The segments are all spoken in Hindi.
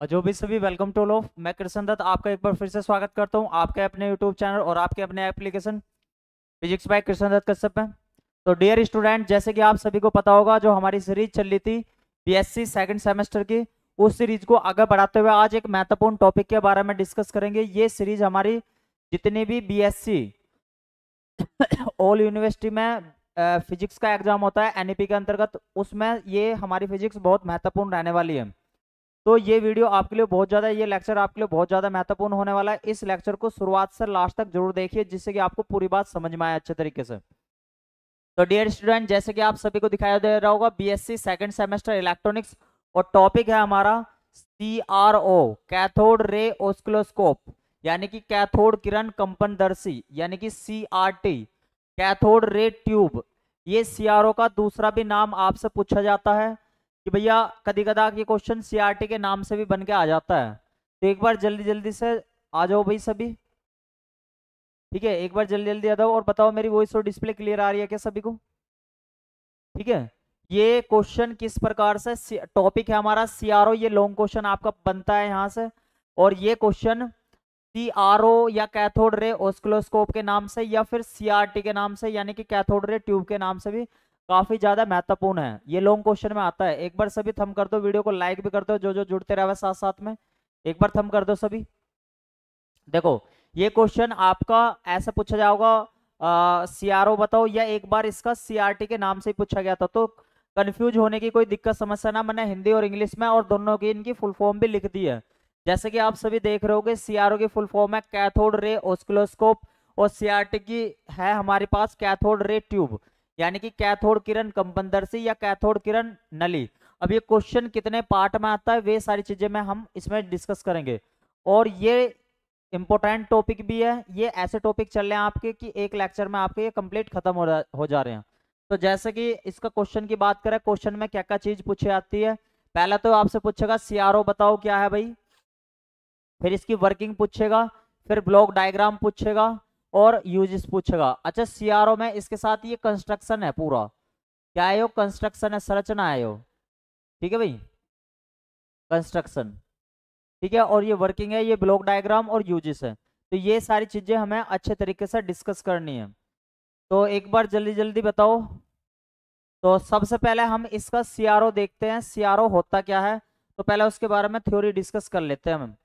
और जो भी सभी वेलकम टू लो, मैं कृष्ण दत्त आपका एक बार फिर से स्वागत करता हूं आपके अपने यूट्यूब चैनल और आपके अपने application physics by Krishna Dutt Kashyap में। तो डियर स्टूडेंट, जैसे कि आप सभी को पता होगा, जो हमारी सीरीज चल रही थी बीएससी सेकंड सेमेस्टर की, उस सीरीज को आगे बढ़ाते हुए आज एक महत्वपूर्ण टॉपिक के बारे में डिस्कस करेंगे। ये सीरीज हमारी जितनी भी बीएससी ऑल यूनिवर्सिटी में फिजिक्स का एग्जाम होता है एनईपी के अंतर्गत, उसमें ये हमारी फिजिक्स बहुत महत्वपूर्ण रहने वाली है। तो ये वीडियो आपके लिए बहुत ज़्यादा, ये लेक्चर आपके लिए बहुत ज़्यादा महत्वपूर्ण होने वाला है। इस लेक्चर को शुरुआत से लास्ट तक जरूर देखिए, जिससे कि आपको पूरी बात समझ में आए अच्छे तरीके से। तो डियर स्टूडेंट, जैसे कि आप सभी को दिखाई दे रहा होगा, बीएससी सेकंड सेमेस्टर इलेक्ट्रॉनिक्स, और टॉपिक है हमारा सीआरओ, कैथोड रे ऑस्किलोस्कोप, यानी कि कैथोड किरण कंपनदर्शी, यानी कि सीआरटी, कैथोड रे ट्यूब। ये सीआरओ का दूसरा भी नाम आपसे पूछा जाता है कि भैया, कभी कदा ये क्वेश्चन सीआरटी के नाम से भी बन के आ जाता है। तो एक बार जल्दी जल्दी से आ जाओ भाई सभी। ठीक है, एक बार जल्दी जल्दी आ जाओ और बताओ मेरी वॉइस और डिस्प्ले क्लियर आ रही है क्या सभी को? ठीक है। ये क्वेश्चन किस प्रकार से, टॉपिक है हमारा सीआरओ, ये लॉन्ग क्वेश्चन आपका बनता है यहाँ से। और ये क्वेश्चन सीआरओ या कैथोड रे ऑस्किलोस्कोप के नाम से या फिर सीआरटी के नाम से, यानी कि कैथोड रे ट्यूब के नाम से भी काफी ज्यादा महत्वपूर्ण है। ये लॉन्ग क्वेश्चन में आता है। एक बार सभी थम कर दो, वीडियो को लाइक भी कर दो, जो जो जुड़ते रहे साथ साथ में। एक बार थम कर दो सभी। देखो, ये क्वेश्चन आपका ऐसा पूछा जाएगा, सीआरओ बताओ, या एक बार इसका सीआरटी के नाम से ही पूछा गया था। तो कंफ्यूज होने की कोई दिक्कत समस्या ना, मैंने हिंदी और इंग्लिश में और दोनों की इनकी फुल फॉर्म भी लिख दी है। जैसे कि आप सभी देख रहे होगे, सीआरओ की फुल फॉर्म है कैथोड रे ऑस्किलोस्कोप, और सीआरटी की है हमारे पास कैथोड रे ट्यूब, यानी कि कैथोड किरण कंपनदर्शी या कैथोड किरण नली। अब ये क्वेश्चन कितने पार्ट में आता है, वे सारी चीजें में हम इसमें डिस्कस करेंगे। और ये इंपॉर्टेंट टॉपिक भी है। ये ऐसे टॉपिक चल रहे हैं आपके कि एक लेक्चर में आपके ये कंप्लीट खत्म हो जा रहे हैं। तो जैसे कि इसका क्वेश्चन की बात करें, क्वेश्चन में क्या क्या चीज पूछी जाती है। पहला तो आपसे पूछेगा सीआरओ बताओ क्या है भाई, फिर इसकी वर्किंग पूछेगा, फिर ब्लॉक डायग्राम पूछेगा, और यूजेस पूछेगा। अच्छा, सीआरओ में इसके साथ ये कंस्ट्रक्शन है पूरा, क्या है यो? कंस्ट्रक्शन है, संरचना है यो। ठीक है भाई, कंस्ट्रक्शन। ठीक है, और ये वर्किंग है, ये ब्लॉक डायग्राम और यूजेस है। तो ये सारी चीजें हमें अच्छे तरीके से डिस्कस करनी है। तो एक बार जल्दी जल्दी बताओ। तो सबसे पहले हम इसका सीआरओ देखते हैं, सीआरओ होता क्या है। तो पहले उसके बारे में थ्योरी डिस्कस कर लेते हैं हम।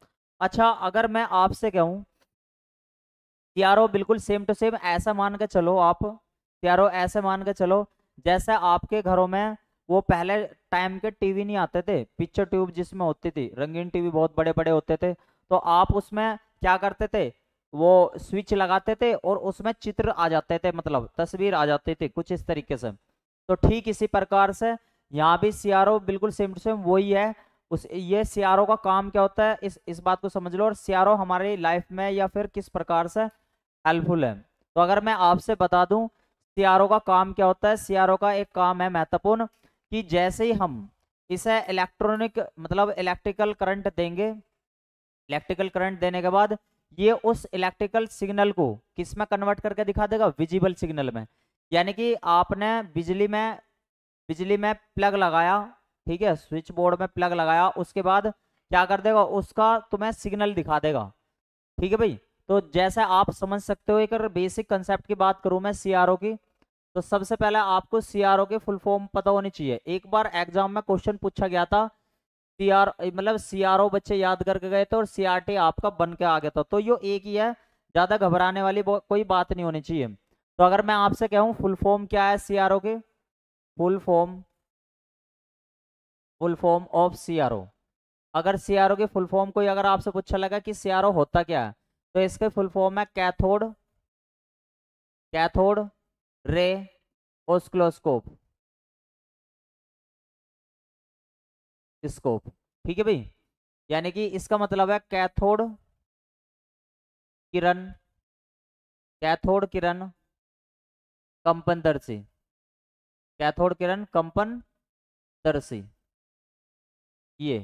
अच्छा, अगर मैं आपसे कहूँ सीआरओ बिल्कुल सेम टू सेम ऐसा मान के चलो आप, सीआरओ ऐसे मान के चलो जैसे आपके घरों में वो पहले टाइम के टीवी नहीं आते थे, पिक्चर ट्यूब जिसमें होती थी, रंगीन टीवी बहुत बड़े बड़े होते थे। तो आप उसमें क्या करते थे, वो स्विच लगाते थे और उसमें चित्र आ जाते थे, मतलब तस्वीर आ जाती थी कुछ इस तरीके से। तो ठीक इसी प्रकार से यहाँ भी सीआरओ बिल्कुल सेम टू सेम वही है। उस ये सीआरओ का काम क्या होता है, इस बात को समझ लो। और सीआरओ हमारी लाइफ में या फिर किस प्रकार से हेल्पफुल है। तो अगर मैं आपसे बता दूं सीआरओ का काम क्या होता है, सीआरओ का एक काम है महत्वपूर्ण, कि जैसे ही हम इसे इलेक्ट्रॉनिक मतलब इलेक्ट्रिकल करंट देंगे, इलेक्ट्रिकल करंट देने के बाद ये उस इलेक्ट्रिकल सिग्नल को किस में कन्वर्ट करके दिखा देगा, विजिबल सिग्नल में। यानी कि आपने बिजली में प्लग लगाया, ठीक है, स्विच बोर्ड में प्लग लगाया, उसके बाद क्या कर देगा, उसका तुम्हें सिग्नल दिखा देगा। ठीक है भाई। तो जैसा आप समझ सकते हो, एक बेसिक कंसेप्ट की बात करूं मैं सीआरओ की, तो सबसे पहले आपको सीआरओ के फुल फॉर्म पता होनी चाहिए। एक बार एग्जाम में क्वेश्चन पूछा गया था, सीआर मतलब सीआरओ बच्चे याद करके गए थे और सीआरटी आपका बन के आ गया था। तो ये एक ही है, ज्यादा घबराने वाली कोई बात नहीं होनी चाहिए। तो अगर मैं आपसे कहूँ फुल फॉर्म क्या है सीआरओ के, full form, full form of CRO, अगर सीआरओ की फुल फॉर्म कोई अगर आपसे पूछा लगा कि सीआरओ होता क्या है, तो इसके फुल फॉर्म है cathode, cathode ray oscilloscope, scope. ठीक है भाई, यानी कि इसका मतलब है कैथोड किरण, कैथोड किरण कंपनदर्शी, कैथोड किरण कंपनदर्शी, ये।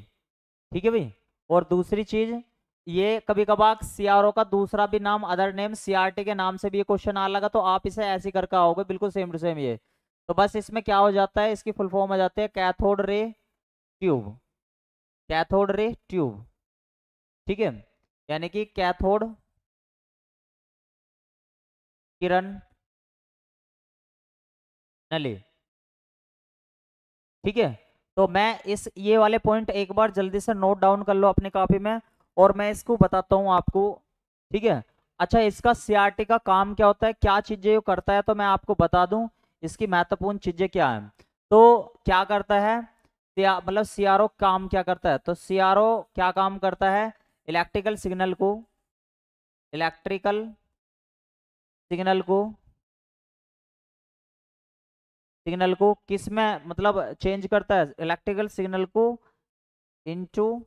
ठीक है भाई। और दूसरी चीज, ये कभी कभार सीआरओ का दूसरा भी नाम, अदर नेम सीआरटी के नाम से भी ये क्वेश्चन आ लगा, तो आप इसे ऐसे ही करके आओगे बिल्कुल सेम टू सेम ये। तो बस इसमें क्या हो जाता है, इसकी फुल फॉर्म आ जाती है cathode ray tube. Cathode ray tube, ठीक है, यानी कि कैथोड किरण नली, ठीक है। तो मैं इस ये वाले पॉइंट एक बार जल्दी से नोट डाउन कर लो अपनी कॉपी में, और मैं इसको बताता हूँ आपको, ठीक है। अच्छा, इसका सीआरटी का काम क्या होता है, क्या चीजें ये करता है, तो मैं आपको बता दूं इसकी महत्वपूर्ण चीजें क्या हैं। तो क्या करता है, मतलब सीआरओ काम क्या करता है, तो सीआरओ क्या काम करता है, इलेक्ट्रिकल सिग्नल को, इलेक्ट्रिकल सिग्नल को, सिग्नल को किस में मतलब चेंज करता है, इलेक्ट्रिकल सिग्नल को इनटू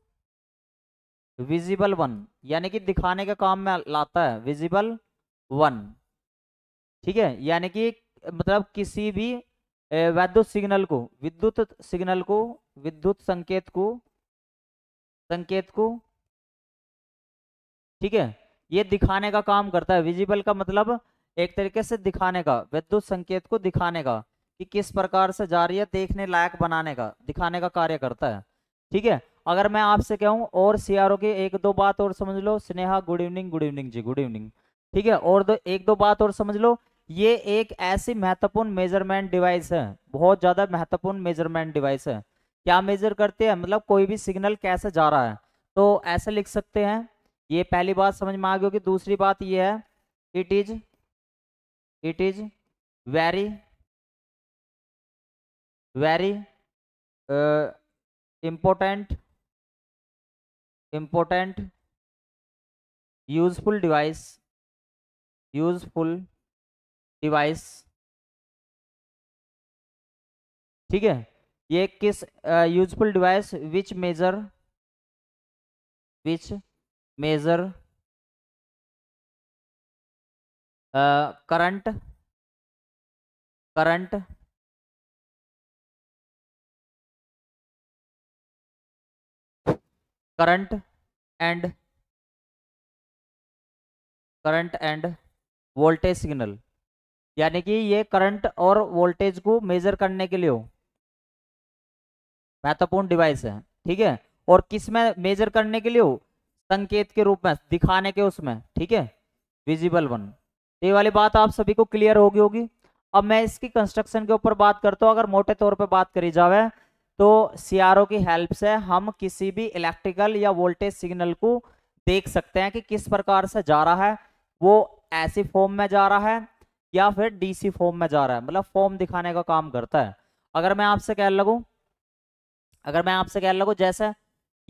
विजिबल वन, यानी कि दिखाने के काम में लाता है विजिबल वन, ठीक है। यानी कि मतलब किसी भी वैद्युत सिग्नल को, विद्युत सिग्नल को, विद्युत संकेत को, ठीक है, ये दिखाने का काम करता है। विजिबल का मतलब एक तरीके से दिखाने का, विद्युत संकेत को दिखाने का कि किस प्रकार से जा रही है, देखने लायक बनाने का, दिखाने का कार्य करता है, ठीक है। अगर मैं आपसे कहूं और सीआरओ की एक दो बात और समझ लो, Sneha good evening, good evening ji, good evening, ठीक है। और एक दो बात और समझ लो, ये एक ऐसी महत्वपूर्ण मेजरमेंट डिवाइस है, बहुत ज्यादा महत्वपूर्ण मेजरमेंट डिवाइस है। क्या मेजर करते हैं, मतलब कोई भी सिग्नल कैसे जा रहा है, तो ऐसे लिख सकते हैं। ये पहली बात समझ में आ गई होगी। दूसरी बात ये है, it is very very important important useful device, useful device, ठीक है। ये किस useful device which measure current current current and current and voltage signal, यानी कि ये करंट और वोल्टेज को मेजर करने के लिए हो, महत्वपूर्ण डिवाइस है, ठीक है। और किस में मेजर करने के लिए हो, संकेत के रूप में, दिखाने के उसमें, ठीक है, विजिबल वन। ये वाली बात आप सभी को क्लियर होगी होगी। अब मैं इसकी कंस्ट्रक्शन के ऊपर बात करता हूँ। अगर मोटे तौर पे बात करी जाए तो सीआरओ की हेल्प से हम किसी भी इलेक्ट्रिकल या वोल्टेज सिग्नल को देख सकते हैं कि किस प्रकार से जा रहा है, वो ऐसी फॉर्म में जा रहा है या फिर डीसी फॉर्म में जा रहा है, मतलब फॉर्म दिखाने का काम करता है। अगर मैं आपसे कहने लगूं, अगर मैं आपसे कहने लगूं जैसे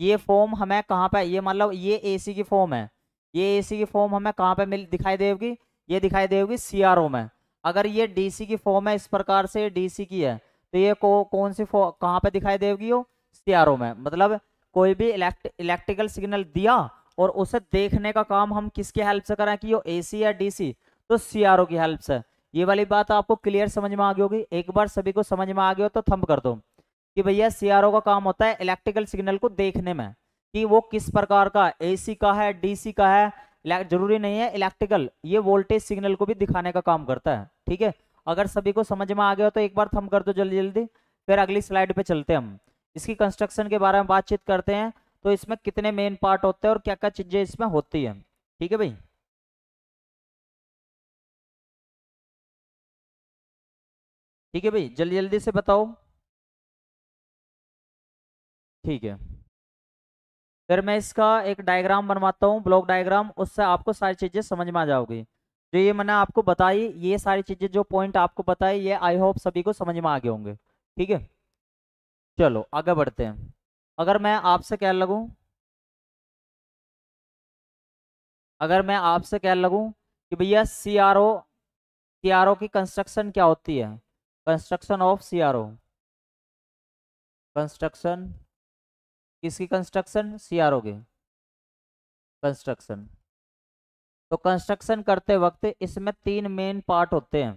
ये फॉर्म हमें कहाँ पे, ये मतलब ये एसी की फॉर्म है, ये एसी की फॉर्म हमें कहाँ पे मिल दिखाई देगी, ये दिखाई देगी सीआरओ में। अगर ये डीसी की फॉर्म है, इस प्रकार से डीसी की है, तो ये कौन सी कहाँ पे दिखाई देगी, वो सीआरओ में। मतलब कोई भी इलेक्ट्रिकल सिग्नल दिया और उसे देखने का काम हम किसकी हेल्प से करें कि वो एसी या डीसी, तो सीआरओ की हेल्प से। ये वाली बात आपको क्लियर समझ में आ गई होगी। एक बार सभी को समझ में आ गया हो तो थंब कर दो कि भैया सीआरओ का काम होता है इलेक्ट्रिकल सिग्नल को देखने में कि वो किस प्रकार का, एसी का है, डीसी का है, जरूरी नहीं है इलेक्ट्रिकल, ये वोल्टेज सिग्नल को भी दिखाने का काम करता है, ठीक है। अगर सभी को समझ में आ गया हो तो एक बार थंब कर दो जल्दी जल्दी, फिर अगली स्लाइड पे चलते हैं। हम इसकी कंस्ट्रक्शन के बारे में बातचीत करते हैं। तो इसमें कितने मेन पार्ट होते हैं और क्या क्या चीजें इसमें होती है, ठीक है भाई। ठीक है भाई, जल्दी जल्दी से बताओ, ठीक है। फिर मैं इसका एक डायग्राम बनवाता हूँ, ब्लॉक डायग्राम, उससे आपको सारी चीजें समझ में आ जाओगी। जो ये मैंने आपको बताई, ये सारी चीजें जो पॉइंट आपको बताई, ये आई होप सभी को समझ में आ गए होंगे, ठीक है। चलो आगे बढ़ते हैं। अगर मैं आपसे कहने लगूं, अगर मैं आपसे कहने लगूं कि भैया सीआरओ, सीआरओ की कंस्ट्रक्शन क्या होती है, कंस्ट्रक्शन ऑफ सीआरओ, कंस्ट्रक्शन, किसकी कंस्ट्रक्शन, सीआरओ की कंस्ट्रक्शन। तो कंस्ट्रक्शन करते वक्त इसमें तीन मेन पार्ट होते हैं।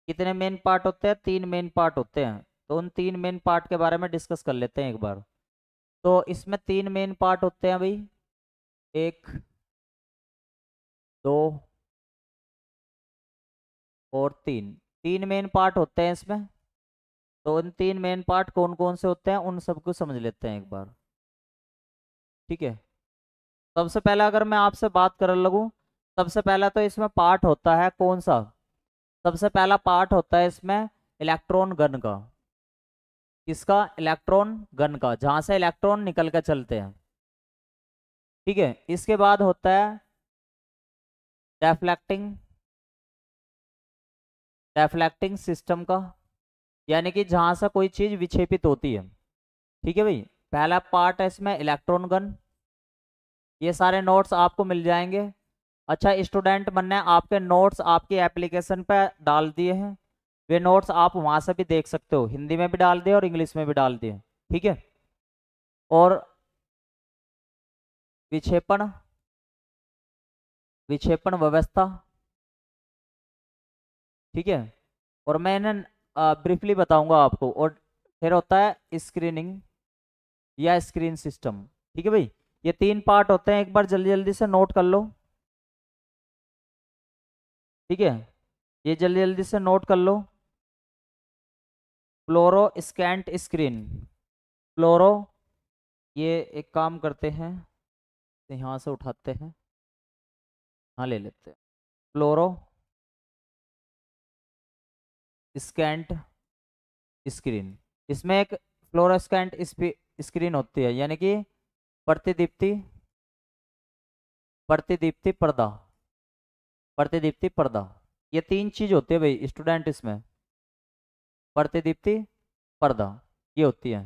कितने मेन पार्ट होते हैं, तीन मेन पार्ट होते हैं। तो उन तीन मेन पार्ट के बारे में डिस्कस कर लेते हैं एक बार। तो इसमें तीन मेन पार्ट होते हैं भाई, एक, दो और तीन, तीन मेन पार्ट होते हैं इसमें। तो उन तीन मेन पार्ट कौन कौन से होते हैं उन सबको समझ लेते हैं एक बार। ठीक है। सबसे पहले अगर मैं आपसे बात कर लगूं, सबसे पहला तो इसमें पार्ट होता है कौन सा, सबसे पहला पार्ट होता है इसमें इलेक्ट्रॉन गन का। किसका? इलेक्ट्रॉन गन का, जहां से इलेक्ट्रॉन निकल कर चलते हैं। ठीक है। इसके बाद होता है डेफ्लेक्टिंग, डेफ्लेक्टिंग सिस्टम का, यानी कि जहां से कोई चीज विक्षेपित होती है। ठीक है भाई। पहला पार्ट है इसमें इलेक्ट्रॉन गन। ये सारे नोट्स आपको मिल जाएंगे। अच्छा स्टूडेंट बनने, आपके नोट्स आपकी एप्लीकेशन पे डाल दिए हैं। वे नोट्स आप वहां से भी देख सकते हो, हिंदी में भी डाल दिए और इंग्लिश में भी डाल दिए। ठीक है। और विक्षेपण, विक्षेपण व्यवस्था। ठीक है। और मैं इन्हें ब्रीफली बताऊंगा आपको। और फिर होता है स्क्रीनिंग या स्क्रीन सिस्टम। ठीक है भाई। ये तीन पार्ट होते हैं, एक बार जल्दी जल्दी से नोट कर लो। ठीक है। ये जल्दी जल्दी से नोट कर लो। फ्लोरो स्कैंट स्क्रीन, फ्लोरो, ये एक काम करते हैं, तो यहाँ से उठाते हैं, हाँ ले लेते हैं। फ्लोरो स्कैंट स्क्रीन, इसमें एक फ्लोरोस्कैंट स्क्रीन होती है, यानी कि प्रतिदीप्ति, प्रतिदीप्ति पर्दा, प्रतिदीप्ति पर्दा। ये तीन चीज होती है भाई स्टूडेंट इसमें, प्रतिदीप्ति पर्दा, ये होती है।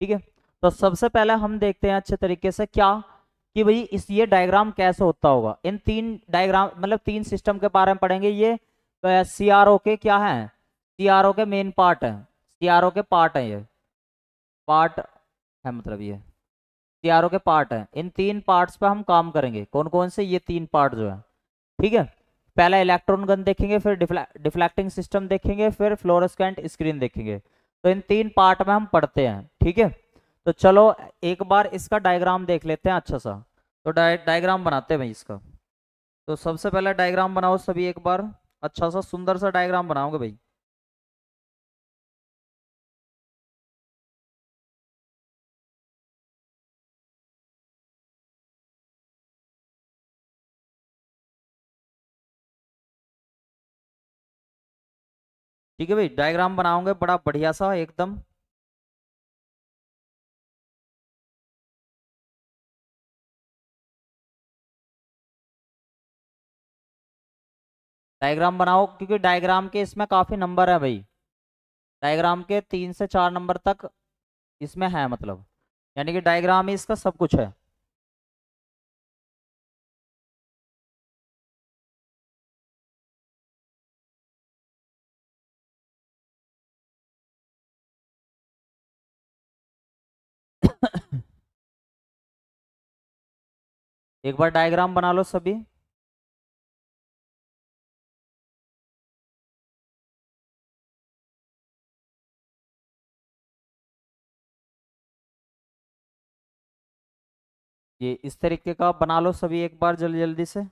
ठीक है। तो सबसे पहले हम देखते हैं अच्छे तरीके से क्या, कि भाई इस ये डायग्राम कैसे होता होगा। इन तीन डायग्राम मतलब तीन सिस्टम के बारे में पढ़ेंगे। ये सीआरओ के क्या है, सीआरओ के मेन पार्ट है, सीआरओ के पार्ट है, ये पार्ट है, मतलब ये सीआरओ के पार्ट है। इन तीन पार्ट्स पे हम काम करेंगे। कौन कौन से? ये तीन पार्ट जो है। ठीक है। पहला इलेक्ट्रॉन गन देखेंगे, फिर डिफ्लेक्टिंग सिस्टम देखेंगे, फिर फ्लोरोस्केंट स्क्रीन देखेंगे। तो इन तीन पार्ट में हम पढ़ते हैं। ठीक है। तो चलो एक बार इसका डायग्राम देख लेते हैं अच्छा सा। तो डायग्राम बनाते हैं भाई इसका। तो सबसे पहले डायग्राम बनाओ सभी एक बार, अच्छा सा सुंदर सा डायग्राम बनाओगे भाई। ठीक है भाई। डायग्राम बनाओगे बड़ा बढ़िया सा एकदम। डायग्राम बनाओ, क्योंकि डायग्राम के इसमें काफी नंबर है भाई। डायग्राम के 3 से 4 नंबर तक इसमें है, मतलब यानी कि डायग्राम ही इसका सब कुछ है। एक बार डायग्राम बना लो सभी। ये इस तरीके का बना लो सभी एक बार जल्दी जल्दी से।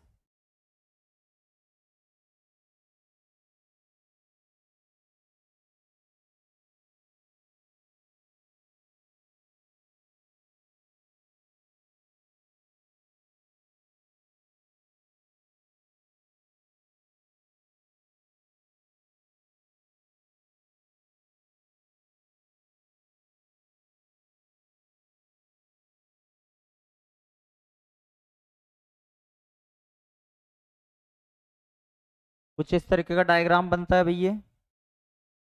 कुछ इस तरीके का डायग्राम बनता है भैया।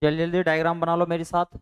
जल्दी जल्दी डायग्राम बना लो मेरे साथ।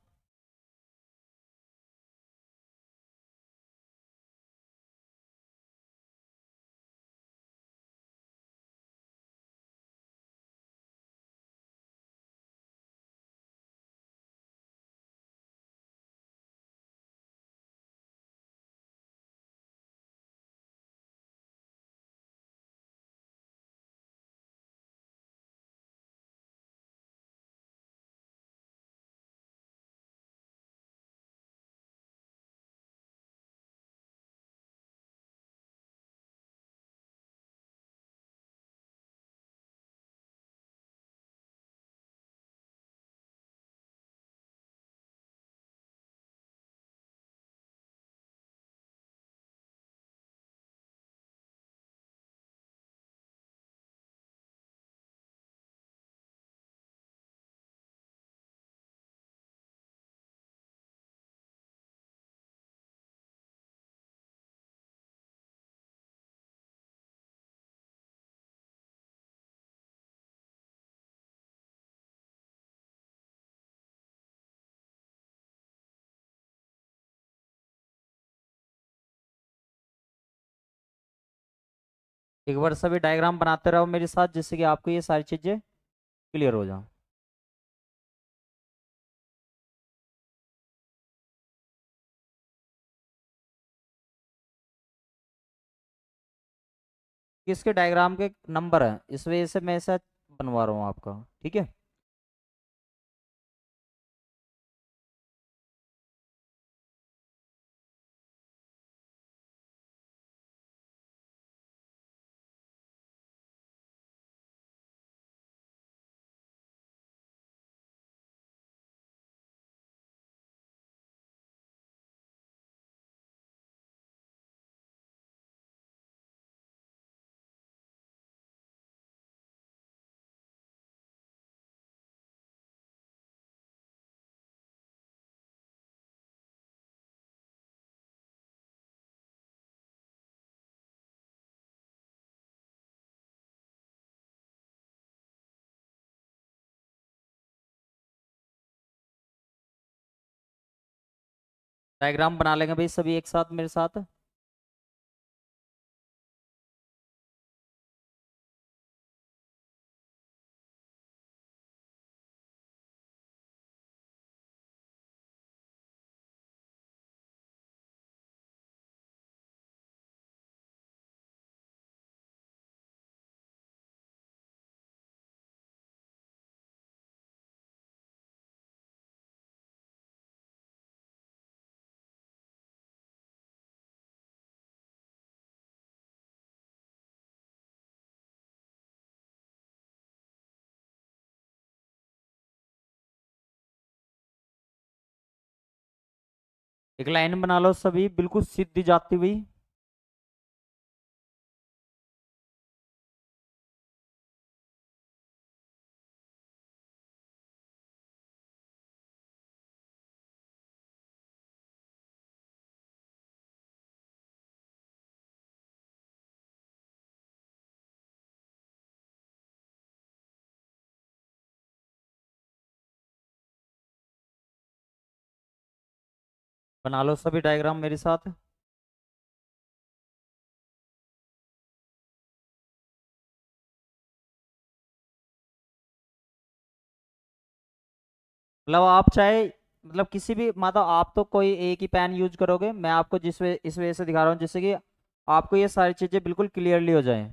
एक बार सभी डायग्राम बनाते रहो मेरे साथ, जिससे कि आपको ये सारी चीज़ें क्लियर हो जाए। किसके डायग्राम के नंबर है, इस वजह से मैं ऐसा बनवा रहा हूँ आपका, ठीक है। डायग्राम बना लेंगे भाई सभी एक साथ मेरे साथ। एक लाइन बना लो सभी, बिल्कुल सीधी जाती हुई। बना लो सभी डायग्राम मेरे साथ। मतलब आप चाहे, मतलब किसी भी, मतलब आप तो कोई एक ही पेन यूज करोगे, मैं आपको इस वजह से दिखा रहा हूँ जिससे कि आपको ये सारी चीज़ें बिल्कुल क्लियरली हो जाए।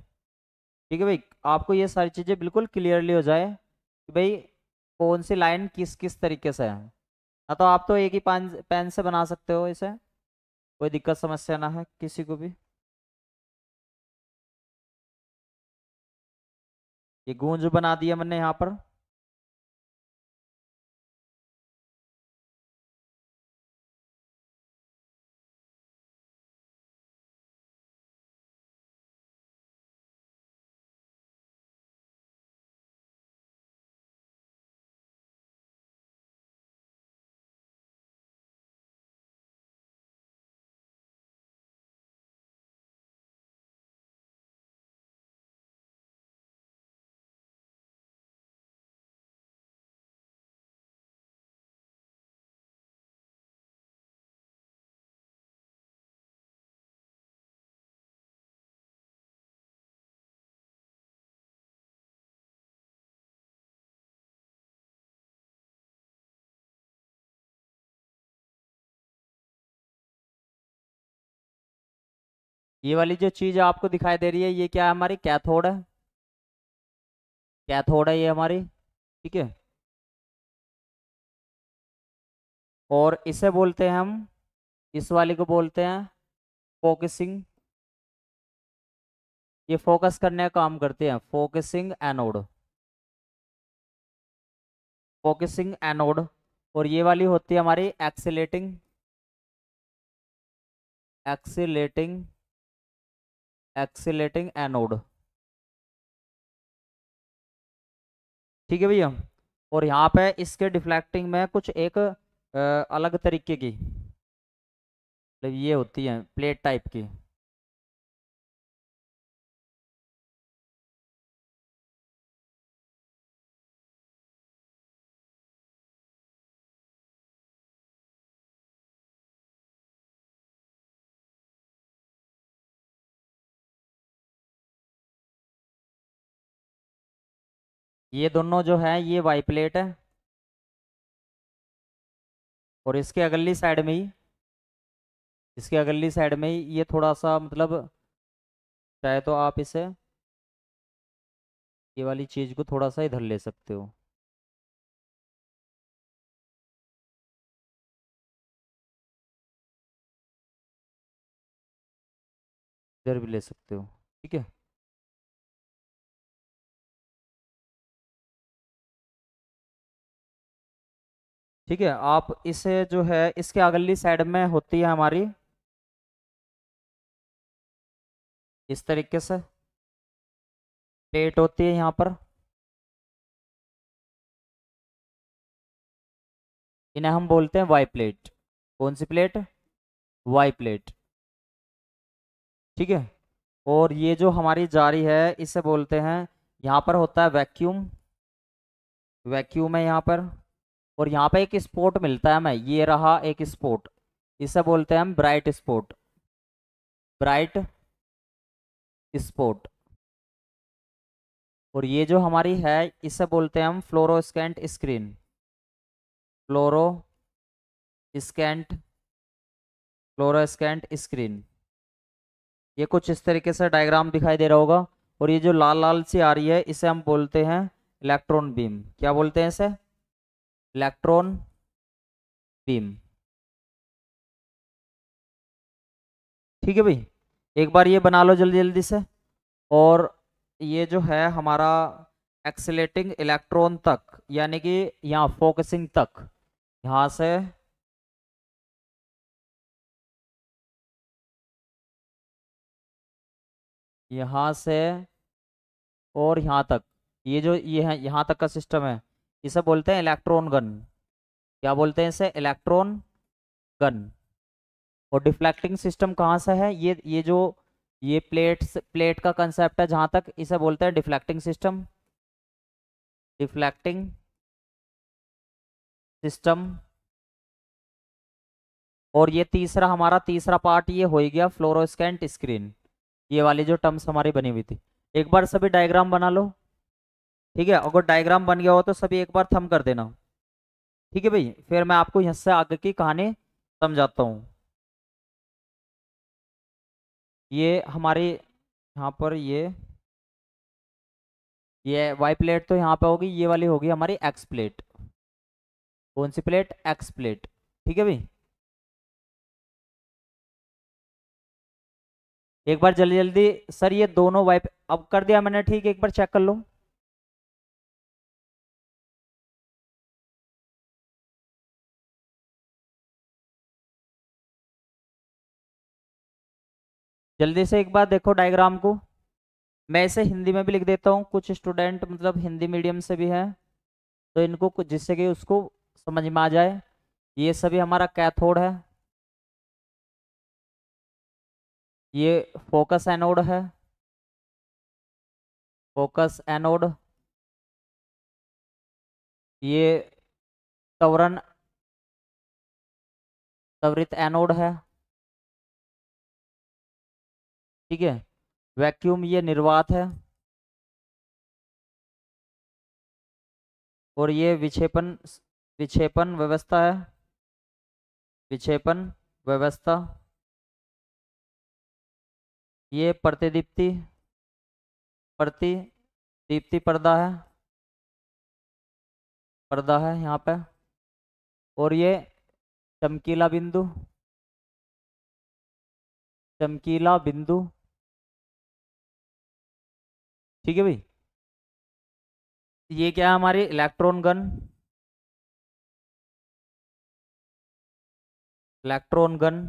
ठीक है भाई, आपको ये सारी चीज़ें बिल्कुल क्लियरली हो जाए कि भाई कौन सी लाइन किस किस तरीके से है। ना तो आप तो एक ही पेन पेन से बना सकते हो इसे, कोई दिक्कत समस्या ना है किसी को भी। ये गूंज बना दिया मैंने यहाँ पर। ये वाली जो चीज़ आपको दिखाई दे रही है, ये क्या है, हमारी कैथोड है। कैथोड है ये हमारी, ठीक है। और इसे बोलते हैं हम, इस वाली को बोलते हैं फोकसिंग। ये फोकस करने का काम करते हैं, फोकसिंग एनोड। Focusing anode. और ये वाली होती है हमारी एक्सीलेटिंग, एक्सीलेटिंग, एक्सीलेटिंग एनोड। ठीक है भैया। और यहाँ पे इसके डिफ्लेक्टिंग में कुछ एक अलग तरीके की, मतलब ये होती है प्लेट टाइप की। ये दोनों जो है ये वाई प्लेट है, और इसके अगली साइड में ही, इसके अगली साइड में ही ये थोड़ा सा मतलब, चाहे तो आप इसे, ये वाली चीज को थोड़ा सा इधर ले सकते हो, इधर भी ले सकते हो। ठीक है, ठीक है। आप इसे जो है इसके अगली साइड में होती है हमारी इस तरीके से प्लेट होती है यहाँ पर, इन्हें हम बोलते हैं वाई प्लेट। कौन सी प्लेट? Y plate. ठीक है, और ये जो हमारी जारी है इसे बोलते हैं, यहाँ पर होता है वैक्यूम, वैक्यूम है यहाँ पर, और यहाँ पे एक स्पॉट मिलता है हमें, ये रहा एक स्पॉट, इसे बोलते हैं हम ब्राइट स्पॉट, ब्राइट स्पॉट। और ये जो हमारी है इसे बोलते हैं हम फ्लोरोस्केंट स्क्रीन, फ्लोरोस्केंट, फ्लोरोस्केंट स्क्रीन। ये कुछ इस तरीके से डायग्राम दिखाई दे रहा होगा, और ये जो लाल लाल सी आ रही है इसे हम बोलते हैं इलेक्ट्रॉन बीम। क्या बोलते हैं इसे? Electron beam. ठीक है भाई, एक बार ये बना लो जल्दी जल्दी से। और ये जो है हमारा एक्सीलेटिंग इलेक्ट्रॉन तक, यानी कि यहाँ फोकसिंग तक, यहाँ से यहाँ से और यहाँ तक, ये जो ये है यहाँ तक का सिस्टम है, इसे बोलते हैं इलेक्ट्रॉन गन। क्या बोलते हैं इसे? Electron gun. और डिफ्लेक्टिंग सिस्टम कहाँ से है? ये जो ये प्लेट का कंसेप्ट है जहाँ तक, इसे बोलते हैं डिफ्लेक्टिंग सिस्टम, डिफ्लेक्टिंग सिस्टम। और ये तीसरा, हमारा तीसरा पार्ट ये हो गया फ्लोरोस्केंट स्क्रीन, ये वाली जो टर्म्स हमारी बनी हुई थी। एक बार सभी डायग्राम बना लो। ठीक है, अगर डायग्राम बन गया हो तो सभी एक बार थंब कर देना। ठीक है भाई, फिर मैं आपको यहाँ से आगे की कहानी समझाता हूँ। ये हमारी यहाँ पर ये वाई प्लेट तो यहाँ पे होगी, ये वाली होगी हमारी एक्स प्लेट। कौन सी प्लेट? X plate. ठीक है भाई, एक बार जल्दी जल्दी। सर ये दोनों वाइप अब कर दिया मैंने, ठीक है, एक बार चेक कर लो। जल्दी से एक बार देखो डायग्राम को। मैं इसे हिंदी में भी लिख देता हूँ, कुछ स्टूडेंट मतलब हिंदी मीडियम से भी है, तो इनको कुछ जिससे कि उसको समझ में आ जाए। ये सभी हमारा कैथोड है, ये फोकस एनोड है, फोकस एनोड। ये त्वरण, त्वरित एनोड है। ठीक है, वैक्यूम ये निर्वात है, और ये विक्षेपण, विक्षेपण व्यवस्था है, विक्षेपण व्यवस्था। ये प्रतिदीप्ति, प्रतिदीप्ति पर्दा है, पर्दा है यहाँ पे। और ये चमकीला बिंदु, चमकीला बिंदु। ठीक है भाई, ये क्या है? हमारी इलेक्ट्रॉन गन, इलेक्ट्रॉन गन।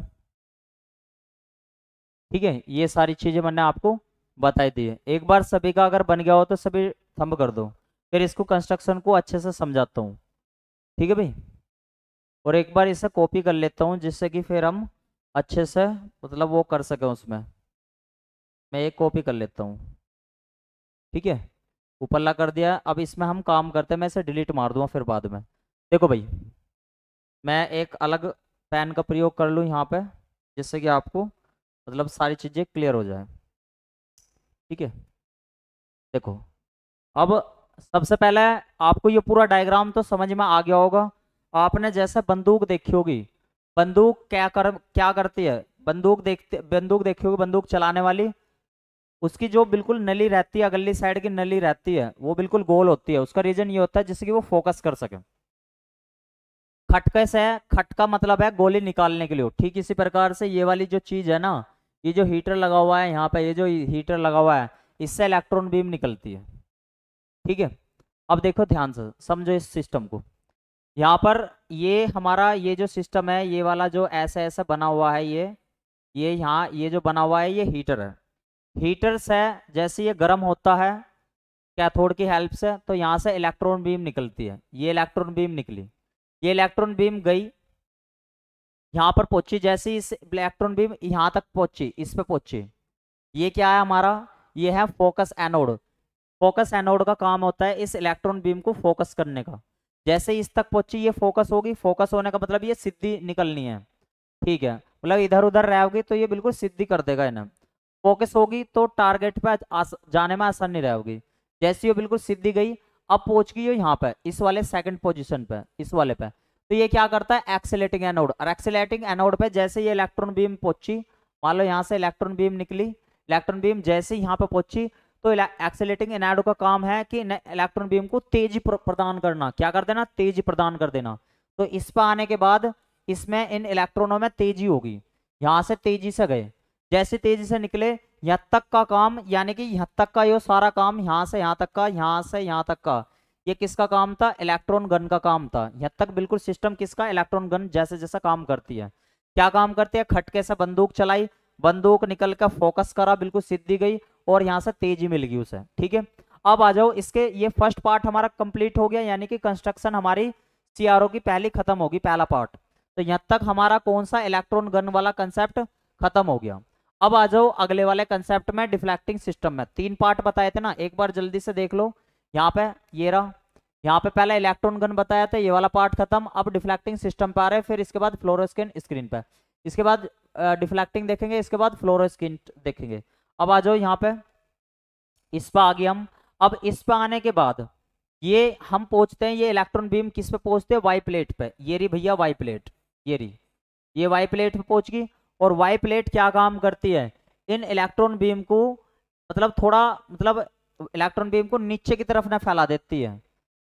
ठीक है, ये सारी चीजें मैंने आपको बताई दी है। एक बार सभी का अगर बन गया हो तो सभी थंब कर दो, फिर इसको कंस्ट्रक्शन को अच्छे से समझाता हूँ। ठीक है भाई, और एक बार इसे कॉपी कर लेता हूँ जिससे कि फिर हम अच्छे से मतलब वो कर सकें उसमें। मैं एक कॉपी कर लेता हूँ। ठीक है, ऊपरला कर दिया। अब इसमें हम काम करते हैं, मैं इसे डिलीट मार दूंगा फिर बाद में। देखो भाई, मैं एक अलग पेन का प्रयोग कर लूँ यहाँ पे, जिससे कि आपको मतलब सारी चीज़ें क्लियर हो जाए। ठीक है, देखो अब सबसे पहले आपको ये पूरा डायग्राम तो समझ में आ गया होगा। आपने जैसे बंदूक देखी होगी, बंदूक क्या करती है, बंदूक देखी होगी, बंदूक चलाने वाली, उसकी जो बिल्कुल नली रहती है, अगली साइड की नली रहती है, वो बिल्कुल गोल होती है। उसका रीजन ये होता है जिससे कि वो फोकस कर सके। खटके से, खटका मतलब है गोली निकालने के लिए। ठीक इसी प्रकार से ये वाली जो चीज है ना, ये जो हीटर लगा हुआ है यहाँ पे, ये जो हीटर लगा हुआ है, इससे इलेक्ट्रॉन बीम निकलती है। ठीक है, अब देखो ध्यान से समझो इस सिस्टम को। यहाँ पर ये हमारा ये जो सिस्टम है, ये वाला जो ऐसा ऐसा बना हुआ है, ये यहाँ ये जो बना हुआ है ये हीटर है। हीटर से जैसे ये गर्म होता है कैथोड की हेल्प से, तो यहाँ से इलेक्ट्रॉन बीम निकलती है। ये इलेक्ट्रॉन बीम निकली, ये इलेक्ट्रॉन बीम गई यहाँ पर पहुंची, जैसे ही इस इलेक्ट्रॉन बीम यहाँ तक पहुंची, इस पे पहुंची, ये क्या है हमारा, ये है फोकस एनोड। फोकस एनोड का काम होता है इस इलेक्ट्रॉन बीम को फोकस करने का। जैसे ही इस तक पहुंची ये फोकस होगी, फोकस होने का मतलब ये सीधी निकलनी है। ठीक है, मतलब इधर उधर रहेगी तो ये बिल्कुल सीधी कर देगा इन्हें। फोकस होगी तो टारगेट पे जाने में आसानी रहेगी। जैसे ये बिल्कुल सीधी गई, अब पहुंच गई हो यहाँ पे इस वाले सेकंड पोजीशन पे, इस वाले पे, तो ये क्या करता है, एक्सीलेटिंग एनोड। और एक्सीलेटिंग एनोड पे जैसे ये इलेक्ट्रॉन बीम पहुंची, मान लो यहाँ से इलेक्ट्रॉन बीम निकली, इलेक्ट्रॉन बीम जैसे ही यहाँ पे पहुंची, तो एक्सीलेटिंग एनोड का काम है कि इलेक्ट्रॉन बीम को तेजी प्रदान करना। क्या कर देना, तेजी प्रदान कर देना। तो इस पर आने के बाद इसमें इन इलेक्ट्रॉनों में तेजी होगी, यहाँ से तेजी से गए, जैसे तेजी से निकले यहाँ तक का काम, यानी कि यहाँ तक का ये सारा काम, यहाँ से यहाँ तक का, यहाँ से यहाँ तक का, ये किसका काम था, इलेक्ट्रॉन गन का काम था। यहाँ तक बिल्कुल सिस्टम किसका, इलेक्ट्रॉन गन जैसे जैसा काम करती है। क्या काम करती है, खटके से बंदूक चलाई, बंदूक निकल कर फोकस करा, बिल्कुल सीधी गई और यहाँ से तेजी मिल गई उसे। ठीक है, अब आ जाओ इसके, ये फर्स्ट पार्ट हमारा कंप्लीट हो गया, यानी कि कंस्ट्रक्शन हमारी सीआरओ की पहली खत्म होगी, पहला पार्ट। तो यहाँ तक हमारा कौन सा, इलेक्ट्रॉन गन वाला कंसेप्ट खत्म हो गया। अब आ जाओ अगले वाले कंसेप्ट में, डिफ्लेक्टिंग सिस्टम में। 3 पार्ट बताए थे ना, एक बार जल्दी से देख लो। यहाँ पे ये रहा, यहाँ पे पहले इलेक्ट्रॉन गन बताया था, ये वाला पार्ट खत्म। अब डिफ्लेक्टिंग सिस्टम पे आ रहे हैं, फिर इसके बाद फ्लोरोस्केन स्क्रीन पे, इसके बाद डिफ्लेक्टिंग देखेंगे, इसके बाद फ्लोरोस्केन देखेंगे। अब आ जाओ यहाँ पे, इस पे आ गए हम। अब इस पे आने के बाद ये हम पहुंचते हैं, ये इलेक्ट्रॉन बीम किस पे पहुंचते हैं, वाई प्लेट पे। ये रही भैया वाई प्लेट, ये रही, ये वाई प्लेट पे पहुंच गई। और वाई प्लेट क्या काम करती है, इन इलेक्ट्रॉन बीम को मतलब थोड़ा, मतलब इलेक्ट्रॉन बीम को नीचे की तरफ ना फैला देती है,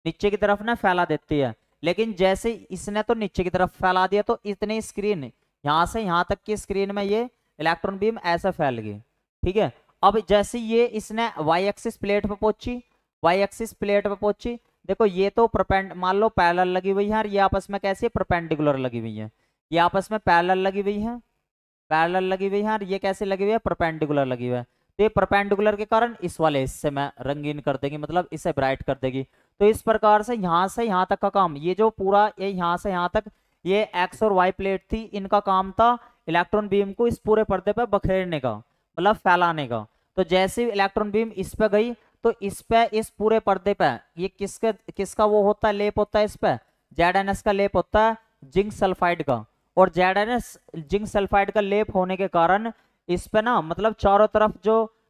नीचे की तरफ ना फैला देती है। लेकिन जैसे इसने तो नीचे की तरफ फैला दिया, तो इतनी स्क्रीन यहाँ से यहाँ तक की स्क्रीन में ये इलेक्ट्रॉन बीम ऐसे फैल गई। ठीक है, अब जैसे ये इसने वाई एक्सिस प्लेट पे पहुंची, वाई एक्सिस प्लेट पे पहुंची, देखो ये तो मान लो पैरेलल लगी हुई है, और ये आपस में कैसी है, परपेंडिकुलर लगी हुई है। ये आपस में पैरेलल लगी हुई है, पैरेलल लगी हुई है, और ये कैसे लगी हुई है, परपेंडिकुलर लगी हुई है। तो ये परपेंडिकुलर के कारण इस वाले हिस्से में रंगीन कर देगी, मतलब इसे ब्राइट कर देगी। तो इस प्रकार से यहाँ तक का काम, ये जो पूरा ये यहाँ से यहाँ तक ये एक्स और वाई प्लेट थी, इनका काम था इलेक्ट्रॉन बीम को इस पूरे पर्दे पर बखेरने का, मतलब फैलाने का। तो जैसे इलेक्ट्रॉन बीम इस पे गई, तो इस पे, इस पूरे पर्दे पे ये किसका वो होता है, लेप होता है, इस पे ZnS का लेप होता है, जिंक सल्फाइड का। और ZnS जिंक सल्फाइड का लेप होने के कारण इस पे ना, मतलब चारों तरफ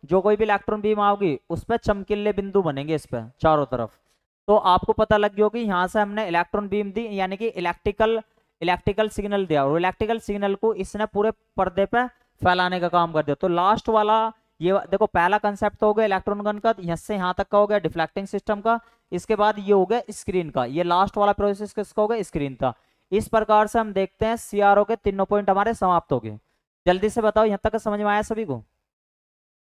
जो कोई भी इलेक्ट्रॉन बीम आओगी उस पे चमकीले बिंदु बनेंगे इस पे चारों तरफ। तो आपको पता लग गया कि यहाँ से हमने इलेक्ट्रॉन बीम दी, यानी कि इलेक्ट्रिकल सिग्नल दिया, और इलेक्ट्रिकल सिग्नल को इसने पूरे पर्दे पे फैलाने का काम कर दिया। तो लास्ट वाला ये देखो, पहला कंसेप्ट तो हो गया इलेक्ट्रॉन गन का, यहाँ से यहाँ तक का हो गया डिफ्लेक्टिंग सिस्टम का। इसके बाद ये हो गया स्क्रीन का, ये लास्ट वाला प्रोसेस किसका हो गया, स्क्रीन का। इस प्रकार से हम देखते हैं सीआरओ के तीनों पॉइंट हमारे समाप्त हो गए। जल्दी से बताओ यहाँ तक समझ में आया सभी को,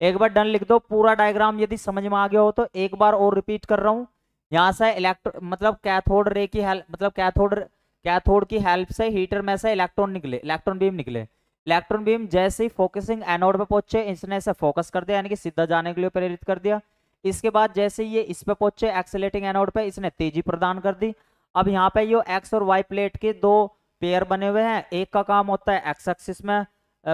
एक बार डन लिख दो। पूरा डायग्राम यदि समझ में आ गया हो तो एक बार और रिपीट कर रहा हूँ। यहाँ से मतलब कैथोड रे की हेल्प, मतलब कैथोड की हेल्प से हीटर में से इलेक्ट्रॉन निकले, इलेक्ट्रॉन बीम निकले। इलेक्ट्रॉन बीम जैसे ही फोकसिंग एनोड पे पहुंचे, इसने इसे फोकस कर दिया, यानी कि सीधा जाने के लिए प्रेरित कर दिया। इसके बाद जैसे ये इस पे पहुंचे एक्सीलेटिंग एनोड पे, इसने तेजी प्रदान कर दी। अब यहाँ पे ये एक्स और वाई प्लेट के 2 पेयर बने हुए हैं, एक का काम होता है एक्स एक्सिस में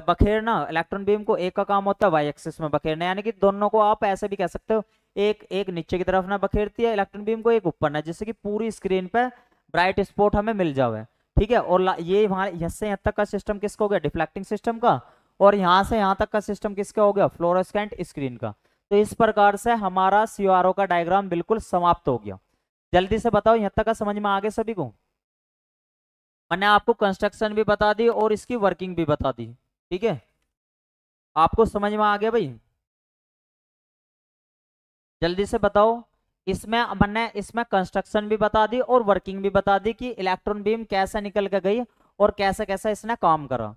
बखेरना इलेक्ट्रॉन बीम को, एक का काम होता है वाई एक्सिस में बखेरना। यानी कि दोनों को आप ऐसे भी कह सकते हो, एक नीचे की तरफ ना बखेरती है इलेक्ट्रॉन बीम को, एक ऊपर ना, जिससे कि पूरी स्क्रीन पे ब्राइट स्पॉट हमें मिल जावे। ठीक है, और ये वहां यहाँ से यहाँ तक का सिस्टम किसका हो गया, डिफ्लेक्टिंग सिस्टम का। और यहाँ से यहाँ तक का सिस्टम किसका हो गया, फ्लोरोसेंट स्क्रीन का। तो इस प्रकार से हमारा CRO का डायग्राम बिल्कुल समाप्त हो गया। जल्दी से बताओ यहाँ तक का समझ में आ गया सभी को? मैंने आपको कंस्ट्रक्शन भी बता दी और इसकी वर्किंग भी बता दी, ठीक है? आपको समझ में आ गया भाई? जल्दी से बताओ। इसमें कंस्ट्रक्शन भी बता दी और वर्किंग भी बता दी कि इलेक्ट्रॉन बीम कैसे निकल के गई और कैसे कैसे इसने काम करा।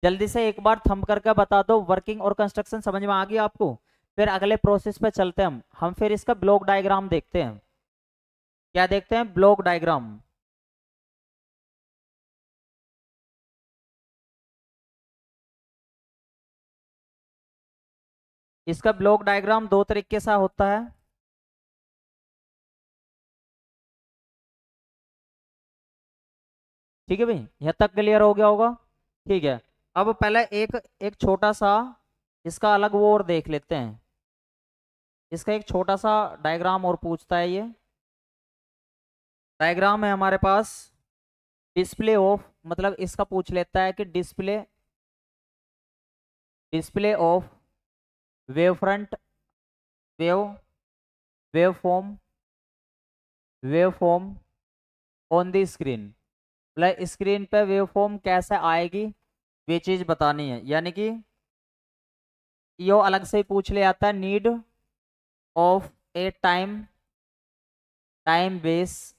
जल्दी से एक बार थंब करके बता दो, वर्किंग और कंस्ट्रक्शन समझ में आ गई आपको? फिर अगले प्रोसेस पे चलते हैं हम फिर इसका ब्लॉक डायग्राम देखते हैं। क्या देखते हैं? Block diagram. इसका ब्लॉक डायग्राम दो तरीके से होता है। ठीक है भाई, यहाँ तक क्लियर हो गया होगा? ठीक है, अब पहले एक एक छोटा सा इसका अलग वो और देख लेते हैं। इसका एक छोटा सा डायग्राम और पूछता है। ये डायग्राम है हमारे पास डिस्प्ले ऑफ, मतलब इसका पूछ लेता है कि display of wave front wave wave form on the screen. मतलब स्क्रीन पे वेव फॉर्म कैसे आएगी ये चीज बतानी है। यानी कि यो अलग से पूछ ले आता है need of A time base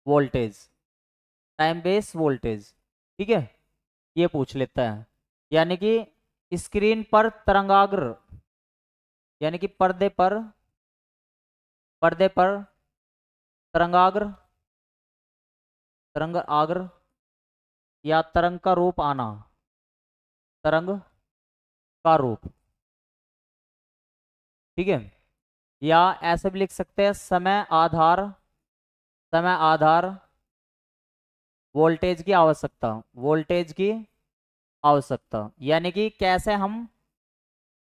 voltage, ठीक है, ये पूछ लेता है। यानी कि स्क्रीन पर तरंगाग्र, यानी कि पर्दे पर तरंगाग्र या तरंग का रूप आना, तरंग का रूप, ठीक है। या ऐसे भी लिख सकते हैं समय आधार वोल्टेज की आवश्यकता, यानी कि कैसे हम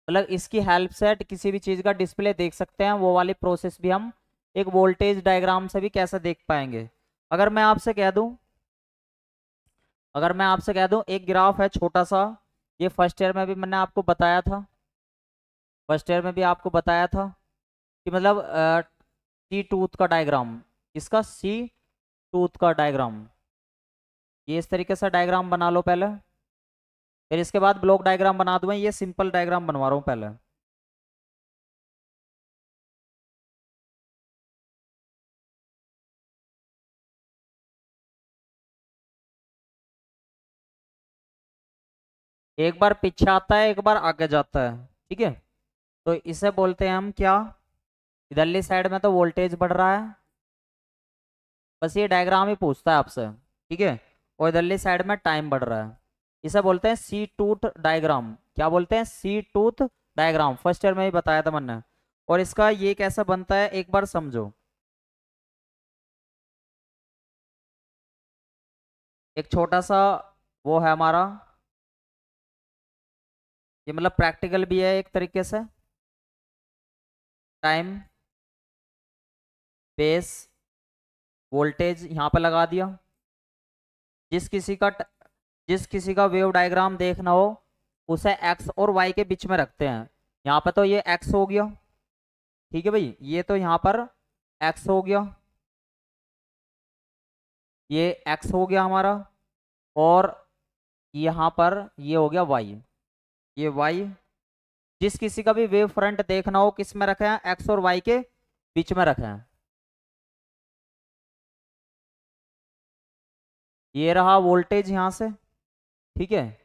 मतलब इसकी हेल्प से किसी भी चीज का डिस्प्ले देख सकते हैं, वो वाली प्रोसेस भी हम एक वोल्टेज डायग्राम से भी कैसे देख पाएंगे। अगर मैं आपसे कह दूं एक ग्राफ है छोटा सा, ये फर्स्ट ईयर में भी मैंने आपको बताया था, कि मतलब सी टूथ का डायग्राम, इसका सी टूथ का डायग्राम, ये इस तरीके से डायग्राम बना लो पहले, फिर इसके बाद ब्लॉक डायग्राम बना दूं। ये सिंपल डायग्राम बनवा रहा हूं पहले। एक बार पीछे आता है, एक बार आगे जाता है, ठीक है। तो इसे बोलते हैं हम क्या? इधरली साइड में तो वोल्टेज बढ़ रहा है, बस ये डायग्राम ही पूछता है आपसे, ठीक है। और इधरली साइड में टाइम बढ़ रहा है, इसे बोलते हैं सी टूथ डायग्राम। क्या बोलते हैं? सी टूथ डायग्राम। फर्स्ट ईयर में ही बताया था मैंने। और इसका ये कैसा बनता है एक बार समझो। एक छोटा सा वो है हमारा, ये मतलब प्रैक्टिकल भी है एक तरीके से। टाइम बेस वोल्टेज यहाँ पे लगा दिया। जिस किसी का वेव डायग्राम देखना हो उसे एक्स और वाई के बीच में रखते हैं। यहाँ पे तो ये एक्स हो गया, ठीक है भाई, ये तो यहाँ पर एक्स हो गया, ये एक्स हो गया हमारा, और यहाँ पर ये हो गया वाई, ये वाई। जिस किसी का भी वेव फ्रंट देखना हो किस में रखे हैं? एक्स और वाई के बीच में रखे हैं। ये रहा वोल्टेज यहाँ से, ठीक है,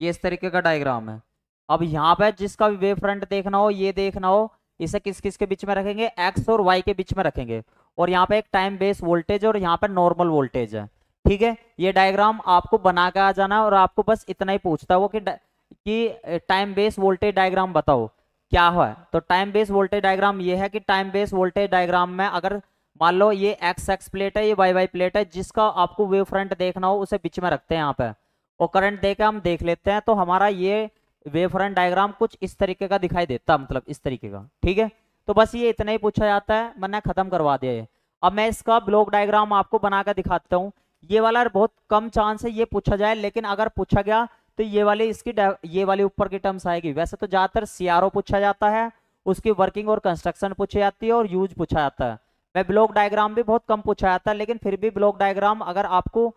ये इस तरीके का डायग्राम है। अब यहाँ पे जिसका भी वेव फ्रंट देखना हो, ये देखना हो, इसे किस किस के बीच में रखेंगे? एक्स और वाई के बीच में रखेंगे। और यहाँ पे एक टाइम बेस वोल्टेज और यहाँ पे नॉर्मल वोल्टेज है, ठीक है। ये डायग्राम आपको बना के आ जाना है और आपको बस इतना ही पूछता है वो कि टाइम बेस वोल्टेज डायग्राम बताओ क्या है। तो टाइम बेस वोल्टेज डायग्राम ये है कि टाइम बेस वोल्टेज डायग्राम में अगर मान लो ये एक्स एक्स प्लेट है, ये वाई वाई प्लेट है, जिसका आपको वेव फ्रंट देखना हो उसे बीच में रखते हैं यहाँ पे, और करंट देकर हम देख लेते हैं। तो हमारा ये वेव फ्रंट डायग्राम कुछ इस तरीके का दिखाई देता है, मतलब इस तरीके का, ठीक है। तो बस ये इतना ही पूछा जाता है, मैंने खत्म करवा दिया ये। अब मैं इसका ब्लॉक डायग्राम आपको बनाकर दिखाता हूँ। ये वाला बहुत कम चांस है ये पूछा जाए, लेकिन अगर पूछा गया तो ये वाली ऊपर की टर्म्स आएगी। वैसे तो ज्यादातर सीआरओ पूछा जाता है, उसकी वर्किंग और कंस्ट्रक्शन पूछी जाती है, और यूज पूछा जाता है। मैं ब्लॉक डायग्राम भी बहुत कम पूछा जाता है, लेकिन फिर भी ब्लॉक डायग्राम अगर आपको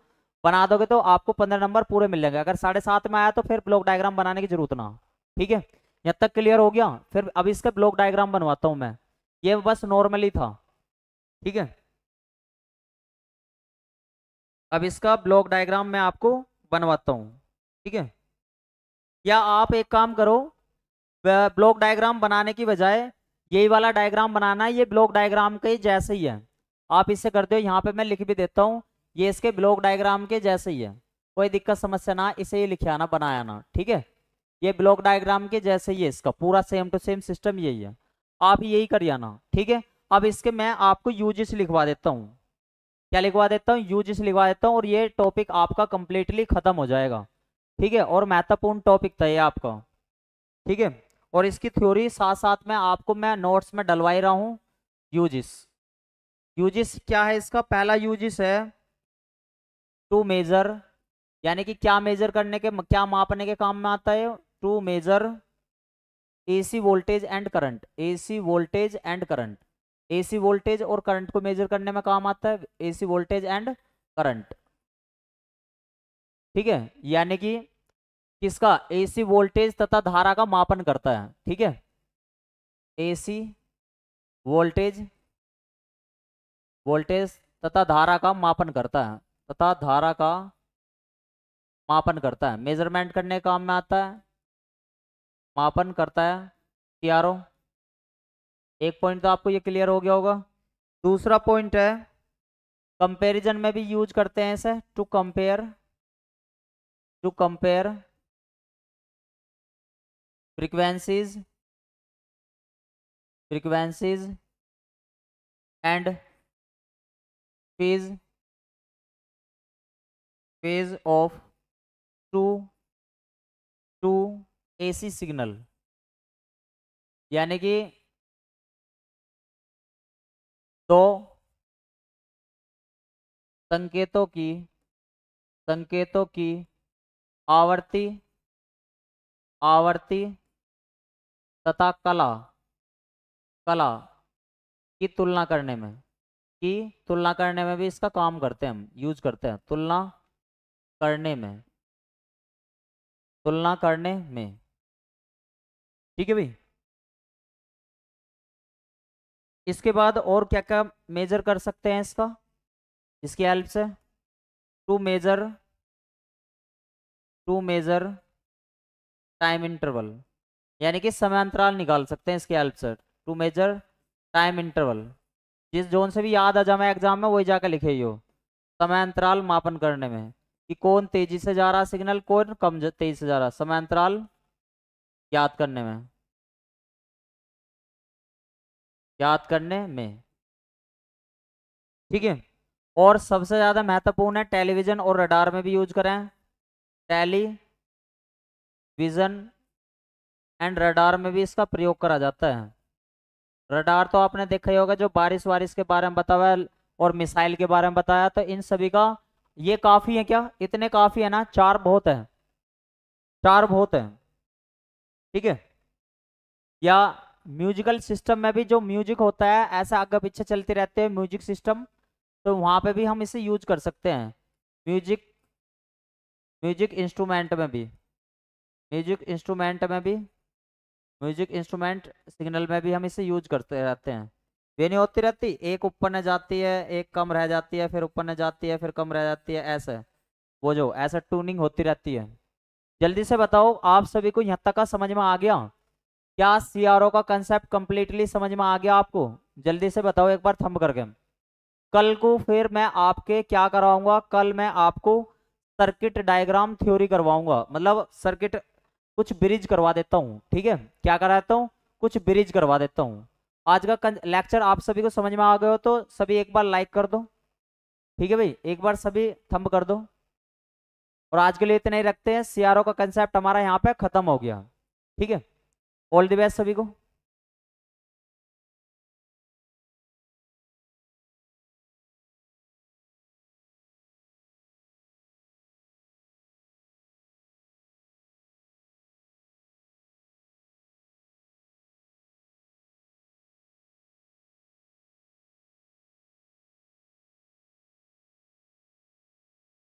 बना दोगे तो आपको 15 नंबर पूरे मिल जाएंगे। अगर 7.5 में आया तो फिर ब्लॉक डायग्राम बनाने की जरूरत ना। ठीक है, यहाँ तक क्लियर हो गया। फिर अब इसका ब्लॉक डायग्राम बनवाता हूं मैं, ये बस नॉर्मली था। ठीक है, अब इसका ब्लॉक डायग्राम मैं आपको बनवाता हूँ। ठीक है, या आप एक काम करो, ब्लॉक डायग्राम बनाने की बजाय यही वाला डायग्राम बनाना है, ये ब्लॉक डायग्राम के जैसे ही है। आप इससे करते हो, यहाँ पे मैं लिख भी देता हूँ, ये इसके ब्लॉक डायग्राम के जैसे ही है, कोई दिक्कत समस्या ना, इसे ही लिखे आना बनाया ना। ठीक है, ये ब्लॉक डायग्राम के जैसे ही है, इसका पूरा सेम टू सेम सिस्टम यही है, आप यही करिए आना। ठीक है, अब इसके मैं आपको यूजेस लिखवा देता हूँ। क्या लिखवा देता हूँ? यूजेस लिखवा देता हूँ, और ये टॉपिक आपका कंप्लीटली खत्म हो जाएगा। ठीक है, और महत्वपूर्ण टॉपिक था ये आपका। ठीक है, और इसकी थ्योरी साथ साथ में आपको मैं नोट्स में डलवा ही रहा हूँ। यूजिस, यूजिस क्या है इसका? पहला यूजिस है टू मेजर, यानी कि क्या मेजर करने के, क्या मापने के काम में आता है। To measure AC voltage and current, AC voltage and current, AC voltage और करंट को मेजर करने में काम आता है, एसी वोल्टेज एंड करंट। ठीक है, यानी कि किसका? एसी वोल्टेज तथा धारा का मापन करता है। ठीक है, एसी वोल्टेज, वोल्टेज तथा धारा का मापन करता है, तथा धारा का मापन करता है, मेजरमेंट करने का काम में आता है, मापन करता है सीआरओ। एक पॉइंट तो आपको ये क्लियर हो गया होगा। दूसरा पॉइंट है, कंपैरिजन में भी यूज करते हैं इसे, to compare, to compare frequencies, frequencies and phase, phase of two two AC signal, यानी कि दो संकेतों की, संकेतों की आवर्ती, आवर्ती तथा कला, कला की तुलना करने में, की तुलना करने में भी इसका काम करते हैं, हम यूज करते हैं तुलना करने में, तुलना करने में। ठीक है भाई, इसके बाद और क्या क्या मेजर कर सकते हैं इसका, इसकी हेल्प से? To measure, to measure time interval, यानी कि समय अंतराल निकाल सकते हैं इसकी हेल्प से। टू मेजर टाइम इंटरवल, जिस जोन से भी याद आ जाए एग्जाम में वही जाकर लिखे हो। समय अंतराल मापन करने में, कि कौन तेजी से जा रहा सिग्नल, कौन कम तेजी से जा रहा, समय अंतराल याद करने में, याद करने में। ठीक है, और सबसे ज्यादा महत्वपूर्ण है टेलीविजन और रडार में भी यूज करें, टेलीविजन एंड रडार में भी इसका प्रयोग करा जाता है। रडार तो आपने देखा ही होगा, जो बारिश वारिश के बारे में बताया है और मिसाइल के बारे में बताया, तो इन सभी का ये काफी है क्या? इतने काफी है ना? 4 बहुत है, 4 बहुत है। ठीक है, या म्यूजिकल सिस्टम में भी जो म्यूजिक होता है ऐसा आगे पीछे चलते रहते हैं म्यूजिक सिस्टम, तो वहां पे भी हम इसे यूज कर सकते हैं। म्यूजिक, म्यूजिक इंस्ट्रूमेंट में भी, म्यूजिक इंस्ट्रूमेंट में भी, म्यूजिक इंस्ट्रूमेंट सिग्नल में भी हम इसे यूज करते रहते हैं। वे नहीं होती रहती, एक ऊपर न जाती है, एक कम रह जाती है, फिर ऊपर न जाती है, फिर कम रह जाती है, ऐसे वो जो ऐसा ट्यूनिंग होती रहती है। जल्दी से बताओ, आप सभी को यहाँ तक का समझ में आ गया? क्या सीआरओ का कंसेप्ट कंप्लीटली समझ में आ गया आपको? जल्दी से बताओ एक बार थंब करके। कल को फिर मैं आपके क्या कराऊंगा, कल मैं आपको सर्किट डायग्राम थ्योरी करवाऊंगा, मतलब सर्किट कुछ ब्रिज करवा देता हूँ। ठीक है, क्या कराता हूँ? कुछ ब्रिज करवा देता हूँ। आज का लेक्चर आप सभी को समझ में आ गए हो तो सभी एक बार लाइक कर दो। ठीक है भाई, एक बार सभी थंब कर दो। और आज के लिए इतना ही रखते हैं, सीआरओ का कंसेप्ट हमारा यहाँ पे खत्म हो गया। ठीक है, ऑल द बेस्ट सभी को।